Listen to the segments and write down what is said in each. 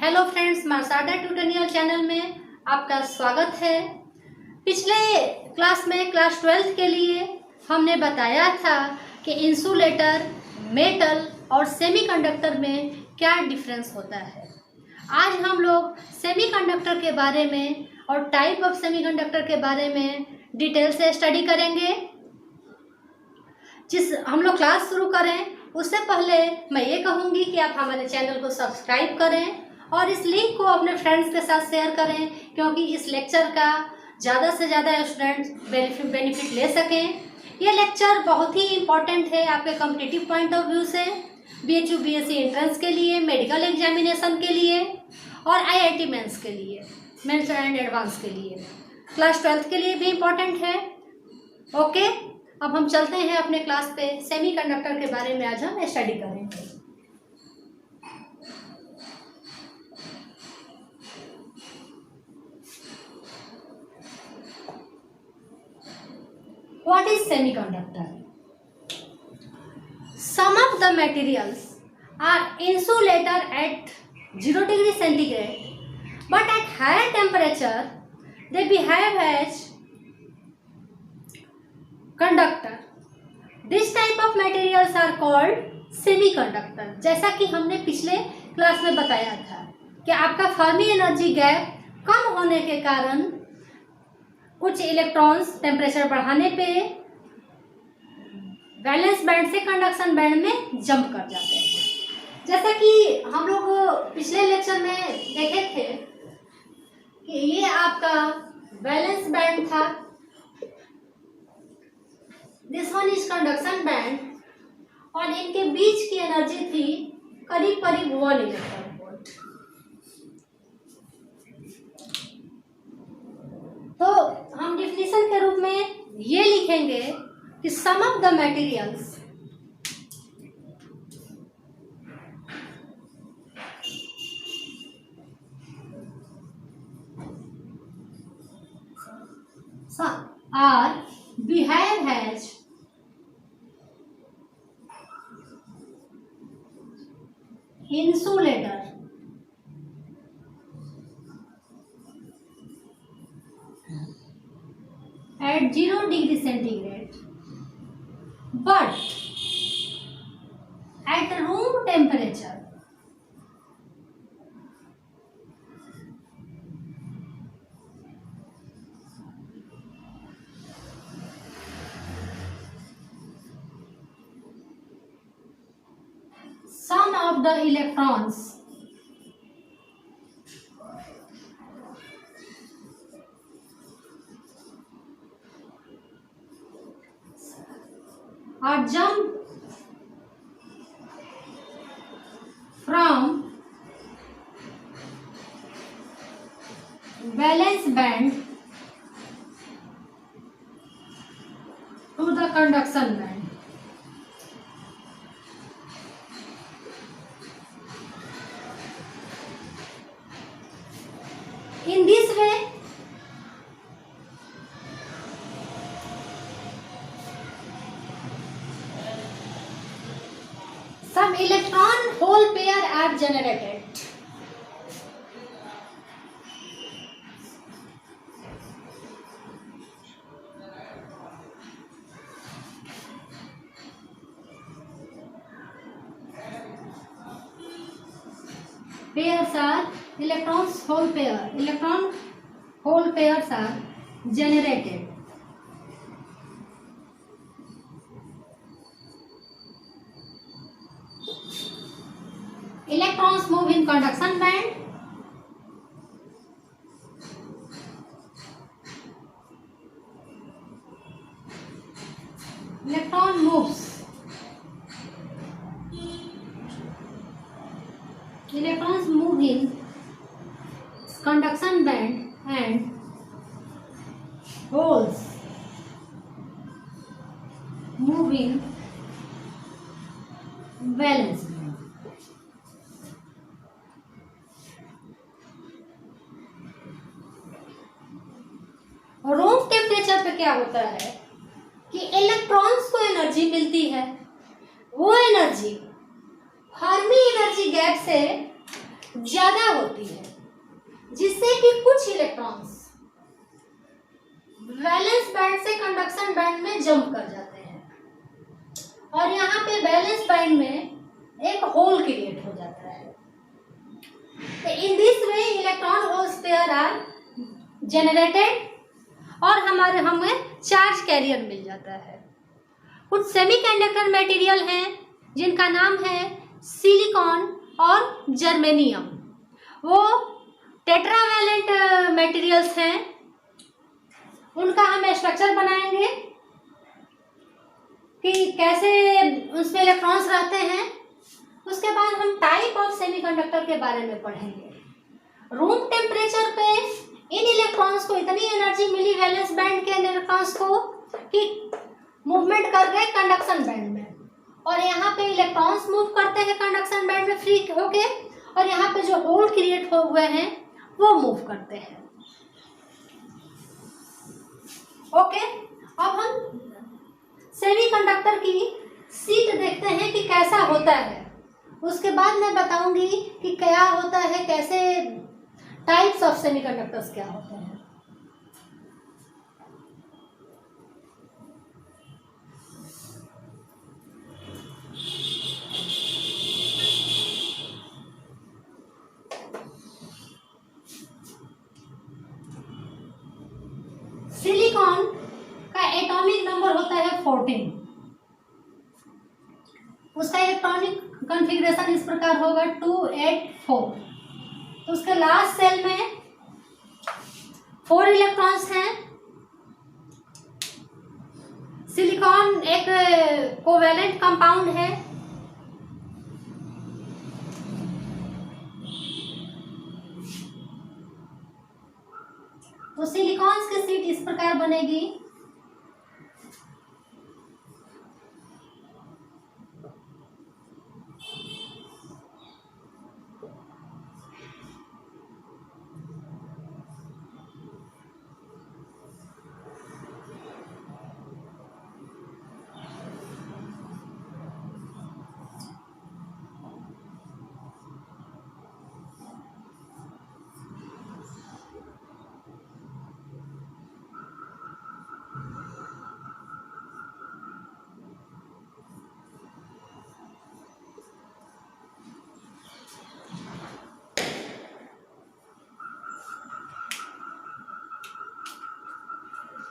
Hello friends, मार्साडा tutorial channel में आपका स्वागत है। पिछले क्लास में क्लास 12th के लिए हमने बताया था कि इंसुलेटर, मेटल और सेमीकंडक्टर में क्या डिफरेंस होता है। आज हम लोग सेमीकंडक्टर के बारे में और टाइप ऑफ सेमीकंडक्टर के बारे में डिटेल से स्टडी करेंगे। हम लोग क्लास शुरू करें उससे पहले मैं ये कहूँगी कि आप हमारे चैनल को सब्सक्राइब करें और इस लिंक को अपने फ्रेंड्स के साथ शेयर करें, क्योंकि इस लेक्चर का ज़्यादा से ज़्यादा स्टूडेंट्स बेनिफिट ले सकें। ये लेक्चर बहुत ही इम्पॉर्टेंट है आपके कॉम्पिटिटिव पॉइंट ऑफ व्यू से, BHU BSc एंट्रेंस के लिए, मेडिकल एग्जामिनेशन के लिए और IIT मेंस के लिए, मेंस एंड एडवांस के लिए, क्लास 12th के लिए भी इम्पॉर्टेंट है। ओके, अब हम चलते हैं अपने क्लास पे। सेमीकंडक्टर के बारे में आज हम स्टडी करेंगे। What is semiconductor? Some of the materials are insulator at 0 degree centigrade, but at higher temperature they behave as conductor. This type of materials are called semiconductor. जैसा कि हमने पिछले क्लास में बताया था कि आपका फर्मी एनर्जी गैप कम होने के कारण कुछ इलेक्ट्रॉन्स टेम्परेचर बढ़ाने पे वैलेंस बैंड से कंडक्शन बैंड में जंप कर जाते हैं। जैसा कि हम लोग पिछले लेक्चर में देखे थे कि ये आपका वैलेंस बैंड था, this one is conduction band, और इनके बीच की एनर्जी थी करीब करीब 1 इलेक्ट्रॉन वोल्ट। तो हम डिफिनेशन के रूप में ये लिखेंगे कि some of the materials are behave as insulator at 0 degree centigrade, but at room temperature some of the electrons are jumped from valence band to the conduction band. In this way, some electron hole pair are generated. Pairs are electrons hole pair. Electron hole pairs are generated. Electrons move in conduction band. Electron moves. Electrons move in conduction band and holes move in valence band. Room temperature पे क्या होता है कि electrons को energy मिलती है, वो energy Fermi energy gap से ज्यादा होती है, जिससे कि कुछ इलेक्ट्रॉन्स वैलेंस बैंड से कंडक्शन बैंड में जंप कर जाते हैं और यहाँ पे वैलेंस बैंड में एक होल क्रिएट हो जाता है। तो in this way electron holes pair are generated और हमें चार्ज कैरियर मिल जाता है। कुछ सेमीकंडक्टर मटेरियल हैं जिनका नाम है सिलिकॉन और जर्मेनियम। वो टेट्रावैलेंट मटेरियल्स हैं, उनका हम स्ट्रक्चर बनाएंगे कि कैसे उसमें इलेक्ट्रॉन्स रहते हैं। उसके बाद हम टाइप ऑफ सेमीकंडक्टर के बारे में पढ़ेंगे। रूम टेम्परेचर पे इन इलेक्ट्रॉन्स को इतनी एनर्जी मिली वैलेंस बैंड के इलेक्ट्रॉन्स को कि मूवमेंट कर गए कंडक्शन बैंड में, और यहाँ पे इलेक्ट्रॉन्स मूव करते हैं कंडक्शन बैंड में फ्री होके, और यहाँ पे जो होल क्रिएट हो हुए हैं वो मूव करते हैं। ओके, अब हम सेमीकंडक्टर की सीट देखते हैं कि कैसा होता है। उसके बाद मैं बताऊंगी कि क्या होता है, कैसे टाइप्स ऑफ सेमीकंडक्टर्स क्या होते हैं। सिलिकॉन का एटॉमिक नंबर होता है 14। उसका इलेक्ट्रॉनिक कॉन्फ़िगरेशन इस प्रकार होगा 284। तो उसके लास्ट सेल में 4 इलेक्ट्रॉन्स हैं। सिलिकॉन एक कोवैलेंट कंपाउंड है। तो सिलिकॉन्स की सीट इस प्रकार बनेगी।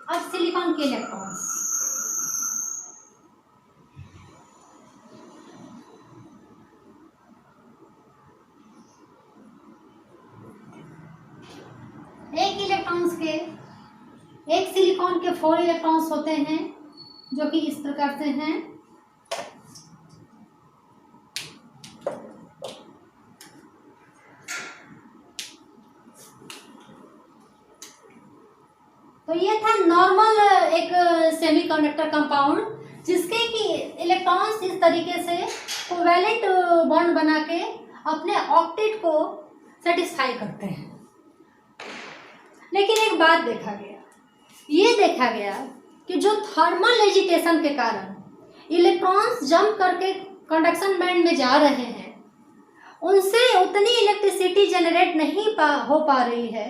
अब सिलिकॉन के इलेक्ट्रॉन्स, एक सिलिकॉन के 4 इलेक्ट्रॉन्स होते हैं जो कि इस प्रकार से हैं। तो ये था नॉर्मल एक सेमीकंडक्टर कंपाउंड जिसके कि इलेक्ट्रॉन्स इस तरीके से कोवैलेंट बॉन्ड बना के अपने ऑक्टेट को सेटिस्फाई करते हैं। लेकिन एक बात देखा गया कि जो थर्मल एजिटेशन के कारण इलेक्ट्रॉन्स जंप करके कंडक्शन बैंड में जा रहे हैं, उनसे उतनी इलेक्ट्रिसिटी जनरेट नहीं हो पा रही है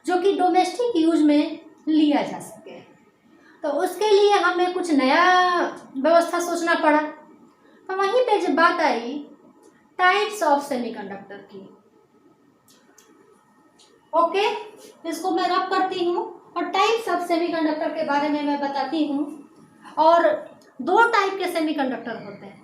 जो कि डोमेस्टिक यूज में लिया जा सके। तो उसके लिए हमें कुछ नया व्यवस्था सोचना पड़ा। तो वहीं पे जब बात आई टाइप्स ऑफ सेमीकंडक्टर की, ओके, इसको मैं रब करती हूँ और टाइप्स ऑफ सेमीकंडक्टर के बारे में मैं बताती हूँ। और 2 टाइप के सेमीकंडक्टर होते हैं।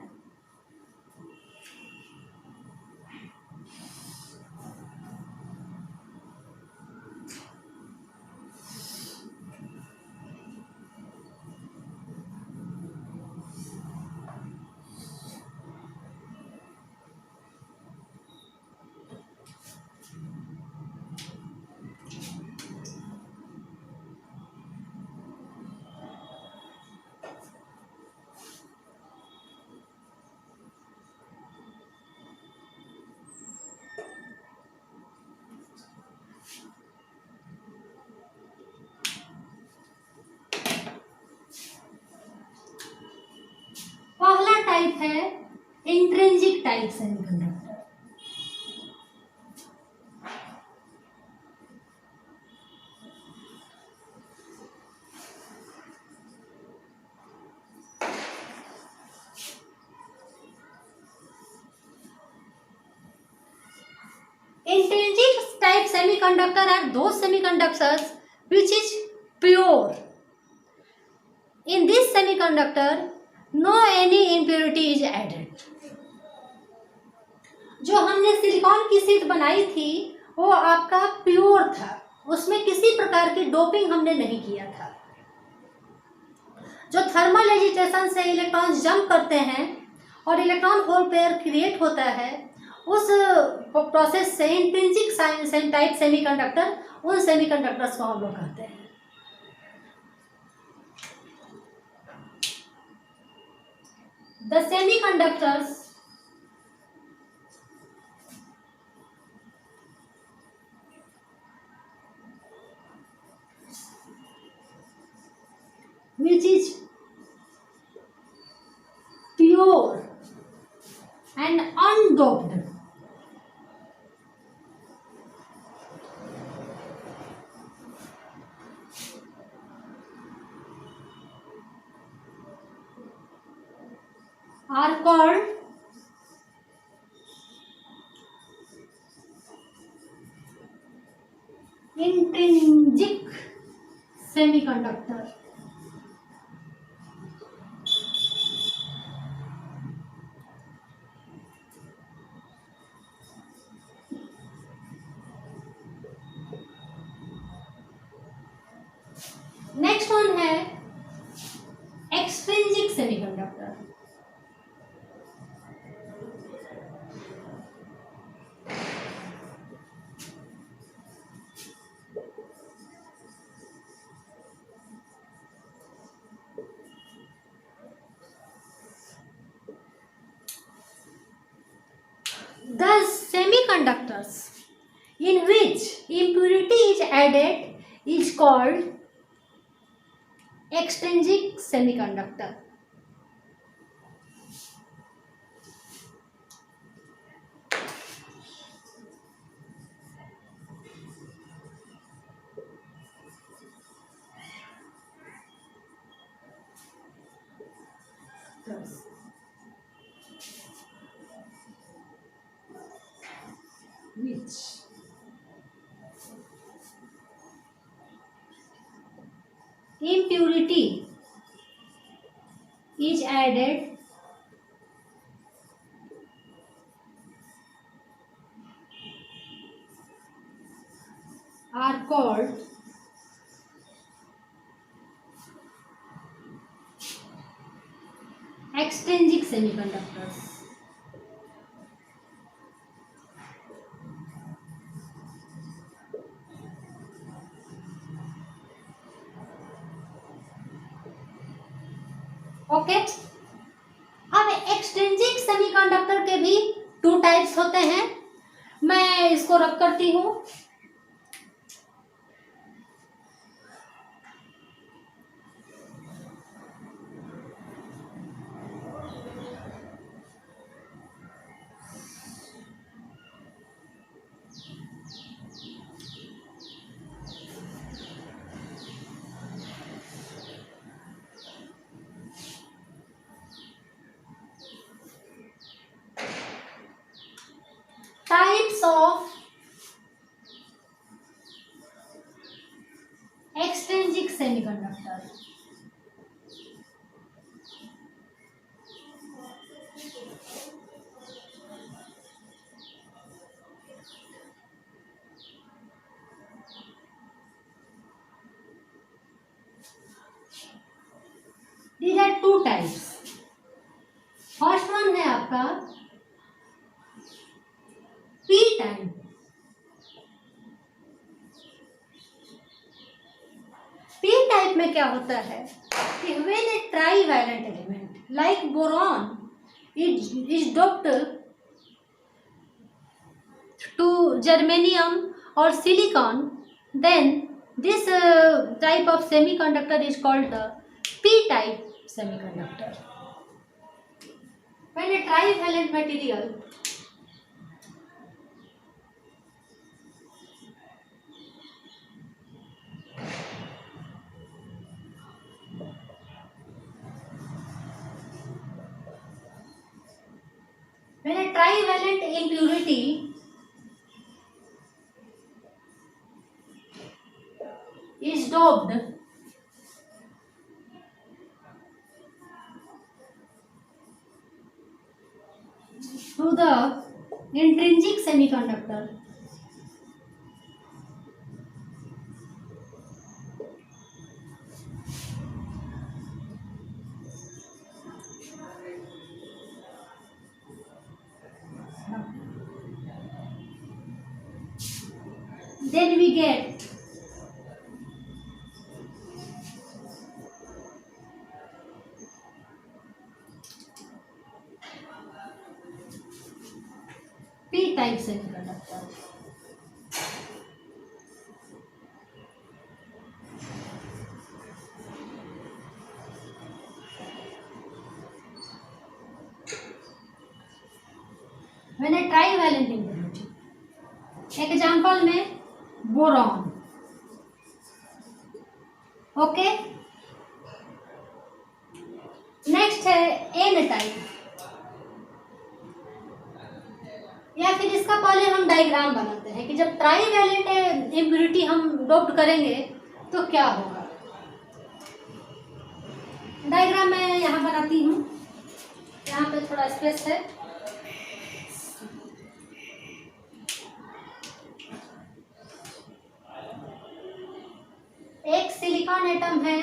टाइप है intrinsic type semiconductor. Intrinsic type semiconductor are those semiconductors which is pure. In this semiconductor, no any impurity is added. जो हमने सिलिकॉन की शीट बनाई थी वो आपका प्योर था, उसमें किसी प्रकार की डोपिंग हमने नहीं किया था। जो थर्मल एजिटेशन से इलेक्ट्रॉन्स जंप करते हैं और इलेक्ट्रॉन होल पेयर क्रिएट होता है, उस प्रोसेस से इंट्रिंसिक टाइप सेमीकंडक्टर, उन सेमीकंडक्टर्स को हम लोग कहते हैं। The semiconductors which is pure and undoped are called intrinsic semiconductor. Next one है extrinsic semiconductor. The semiconductors in which impurity is added is called extrinsic semiconductor. Which impurity is added are called extrinsic semiconductors. Okay, अब extrinsic semiconductor के भी 2 types होते हैं। मैं इसको रब करती हूँ। Types of extrinsic semiconductor. These are 2 types. First one है आपका पी टाइप। पी टाइप में क्या होता है कि when a trivalent element like boron is doped to germanium और silicon, then this type of semiconductor is called the p-type semiconductor. When a trivalent material impurity is doped to the intrinsic semiconductor. Then we get p-type semiconductor. When a trivalent impurity, example में boron, okay. Next है N type, या फिर इसका पहले हम diagram बनाते हैं कि जब ट्राईवैलेंट इम्प्योरिटी हम डोप्ड करेंगे तो क्या होगा। डायग्राम मैं यहाँ बनाती हूँ, यहाँ पे थोड़ा स्पेस है। एक सिलिकॉन एटम है,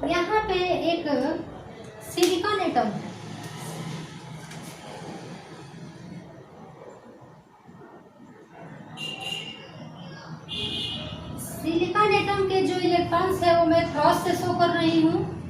यहाँ पे एक सिलिकॉन एटम है, सिलिकॉन एटम के जो इलेक्ट्रॉन्स है वो मैं क्रॉस से शो कर रही हूँ।